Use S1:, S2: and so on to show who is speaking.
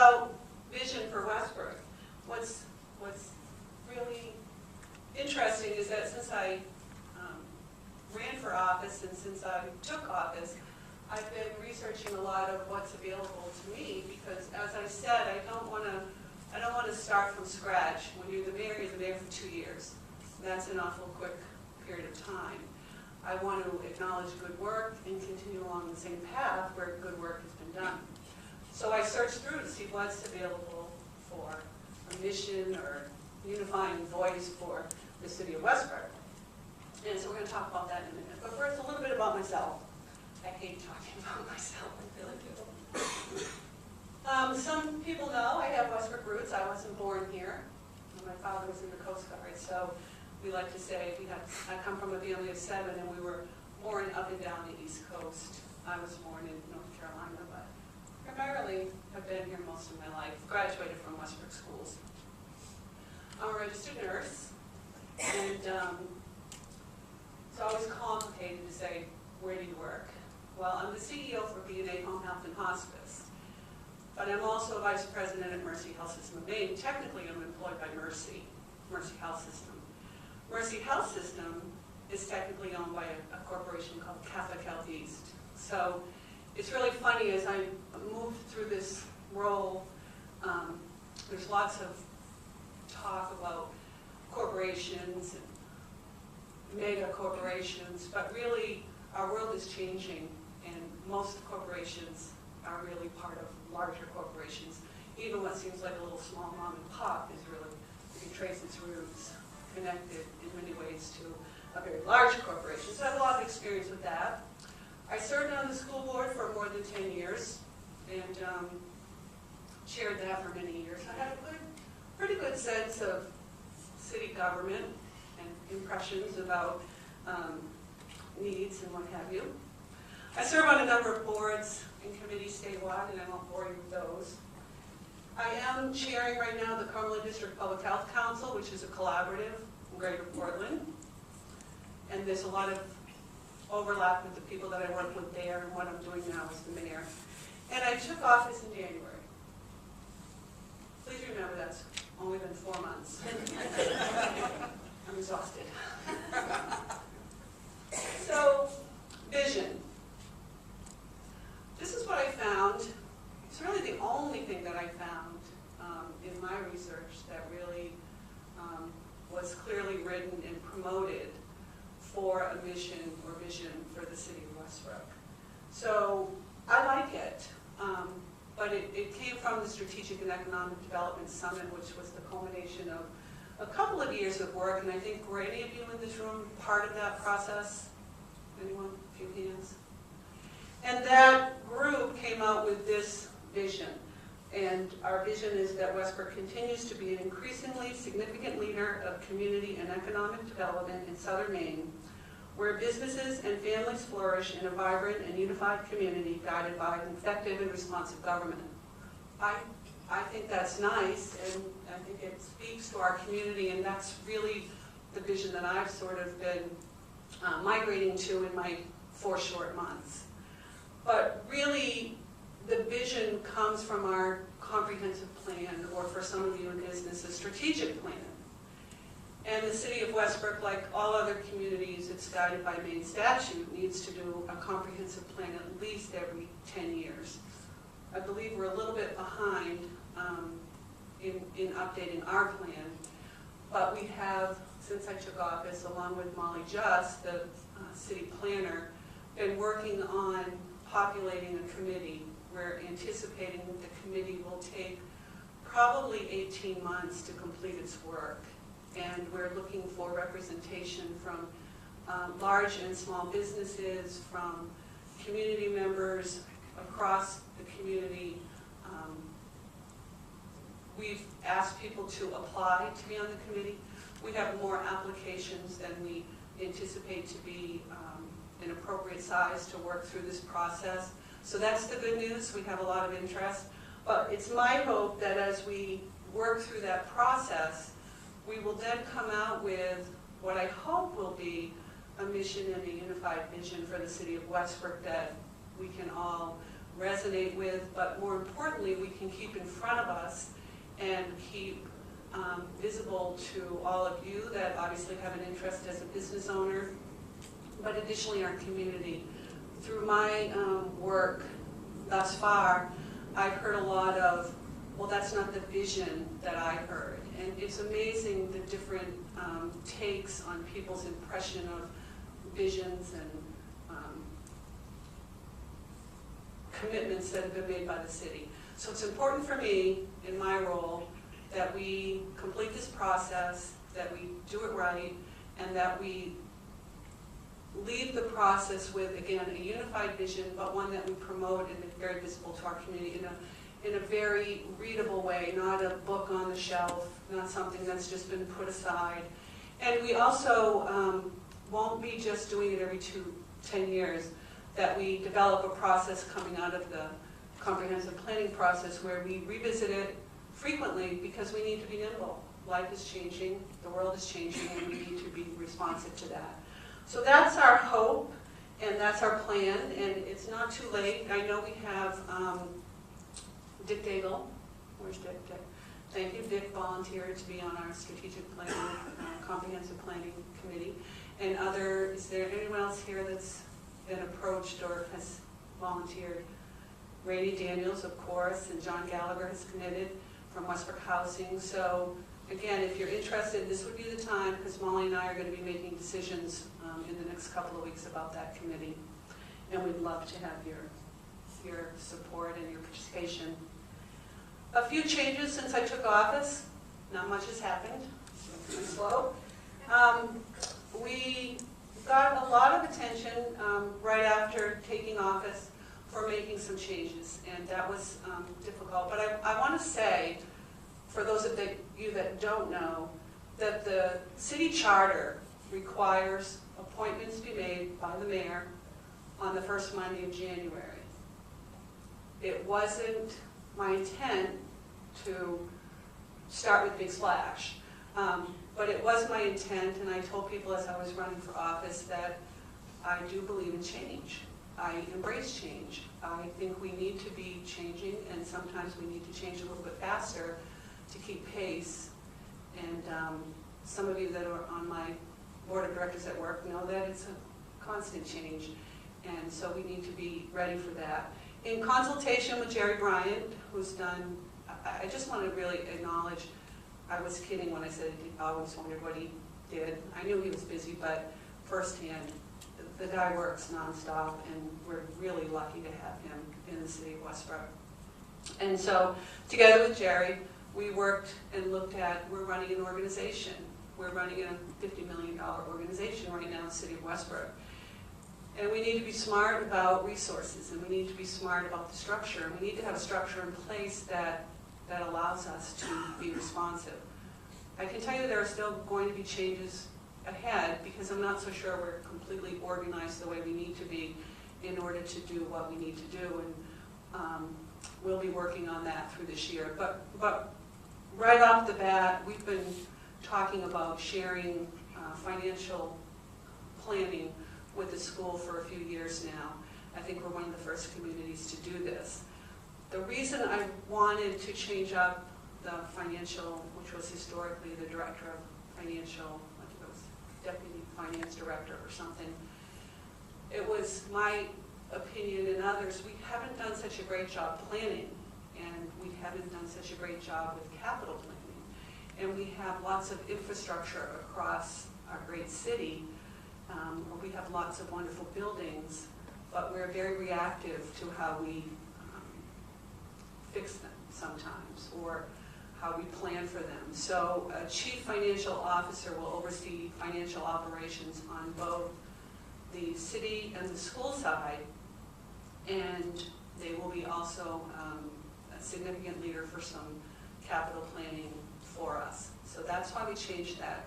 S1: about vision for Westbrook. What's really interesting is that since I ran for office and since I took office, I've been researching a lot of what's available to me because, as I said, I don't want to start from scratch. When you're the mayor for 2 years. That's an awful quick period of time. I want to acknowledge good work and continue along the same path where good work has been done. So I searched through to see what's available for a mission or unifying voice for the city of Westbrook. And so we're going to talk about that in a minute. But first, a little bit about myself. I hate talking about myself, I really do. Some people know I have Westbrook roots. I wasn't born here. My father was in the Coast Guard, so we like to say I come from a family of 7, and we were born up and down the East Coast. I was born in North Carolina, but primarily have been here most of my life. Graduated from Westbrook schools. I'm a registered nurse, and it's always complicated to say, where do you work? Well, I'm the CEO for B&A Home Health and Hospice, but I'm also vice president at Mercy Health System of Maine. Technically, I'm employed by Mercy Health System. Mercy Health System is technically owned by a corporation called Catholic Health East. So it's really funny as I moved through this role, there's lots of talk about corporations and mega corporations, but really our world is changing, and most corporations are really part of larger corporations. Even what seems like a little small mom and pop is really, you can trace its roots, connected in many ways to a very large corporation. So I have a lot of experience with that. I served on the school board for more than 10 years and chaired that for many years. I had a pretty good sense of city government and impressions about needs and what have you. I serve on a number of boards and committees statewide, and I won't bore you with those. I am chairing right now the Cumberland District Public Health Council, which is a collaborative in Greater Portland. And there's a lot of overlap with the people that I work with there and what I'm doing now as the mayor. And I took office in January. Please remember that's only been 4 months. I'm exhausted. So, vision. This is what I found. It's really the only thing that I found in my research that really was clearly written and promoted for a mission or vision for the city of Westbrook. So I like it, but it came from the Strategic and Economic Development Summit, which was the culmination of a couple of years of work, and I think were any of you in this room part of that process? Anyone? A few hands? And that group came out with this vision. And our vision is that Westbrook continues to be an increasingly significant leader of community and economic development in southern Maine, where businesses and families flourish in a vibrant and unified community guided by an effective and responsive government. I think that's nice, and I think it speaks to our community, and that's really the vision that I've sort of been migrating to in my 4 short months. But really, the vision comes from our comprehensive plan, or for some of you in business, a strategic plan. And the city of Westbrook, like all other communities, it's guided by Maine statute, needs to do a comprehensive plan at least every 10 years. I believe we're a little bit behind in updating our plan, but we have, since I took office, along with Molly Just, the city planner, been working on populating a committee. We're anticipating that the committee will take probably 18 months to complete its work. And we're looking for representation from large and small businesses, from community members across the community. We've asked people to apply to be on the committee. We have more applications than we anticipate to be an appropriate size to work through this process. So that's the good news. We have a lot of interest. But it's my hope that as we work through that process, we will then come out with what I hope will be a mission and a unified vision for the city of Westbrook that we can all resonate with, but more importantly, we can keep in front of us and keep visible to all of you that obviously have an interest as a business owner, but additionally our community. Through my work thus far, I've heard a lot of, well, that's not the vision that I heard. And it's amazing the different takes on people's impression of visions and commitments that have been made by the city. So it's important for me, in my role, that we complete this process, that we do it right, and that we leave the process with, again, a unified vision, but one that we promote and is very visible to our community in a very readable way, not a book on the shelf, not something that's just been put aside. And we also won't be just doing it every 10 years, that we develop a process coming out of the comprehensive planning process where we revisit it frequently because we need to be nimble. Life is changing, the world is changing, and we need to be responsive to that. So that's our hope, and that's our plan, and it's not too late. I know we have Dick Daigle. Where's Dick? Thank you. Dick volunteered to be on our strategic planning, comprehensive planning committee. And is there anyone else here that's been approached or has volunteered? Rainey Daniels, of course, and John Gallagher has committed from Westbrook Housing. So again, if you're interested, this would be the time, because Molly and I are going to be making decisions in the next couple of weeks about that committee. And we'd love to have your support and your participation. A few changes since I took office. Not much has happened. It's pretty slow. We got a lot of attention right after taking office for making some changes, and that was difficult. But I want to say, for those of you that don't know, that the city charter requires appointments to be made by the mayor on the first Monday of January. It wasn't my intent to start with big splash, but it was my intent, and I told people as I was running for office that I do believe in change. I embrace change. I think we need to be changing, and sometimes we need to change a little bit faster to keep pace. And some of you that are on my board of directors at work know that it's a constant change, and so we need to be ready for that. In consultation with Jerry Bryant, who's done, I just want to really acknowledge, I was kidding when I said I always wondered what he did. I knew he was busy, but firsthand, the guy works nonstop, and we're really lucky to have him in the city of Westbrook. And so, together with Jerry, we worked and looked at, we're running an organization. We're running a $50 million organization right now in the city of Westbrook. And we need to be smart about resources, and we need to be smart about the structure. And we need to have a structure in place that allows us to be responsive. I can tell you there are still going to be changes ahead, because I'm not so sure we're completely organized the way we need to be in order to do what we need to do, and we'll be working on that through this year. But right off the bat, we've been talking about sharing financial planning with the school for a few years now. I think we're one of the first communities to do this. The reason I wanted to change up the financial, which was historically the director of financial, I think it was deputy finance director or something, it was my opinion and others, we haven't done such a great job planning, and we haven't done such a great job with capital planning. And we have lots of infrastructure across our great city. We have lots of wonderful buildings, but we're very reactive to how we fix them sometimes, or how we plan for them. So a chief financial officer will oversee financial operations on both the city and the school side, and they will be also a significant leader for some capital planning for us. So that's why we changed that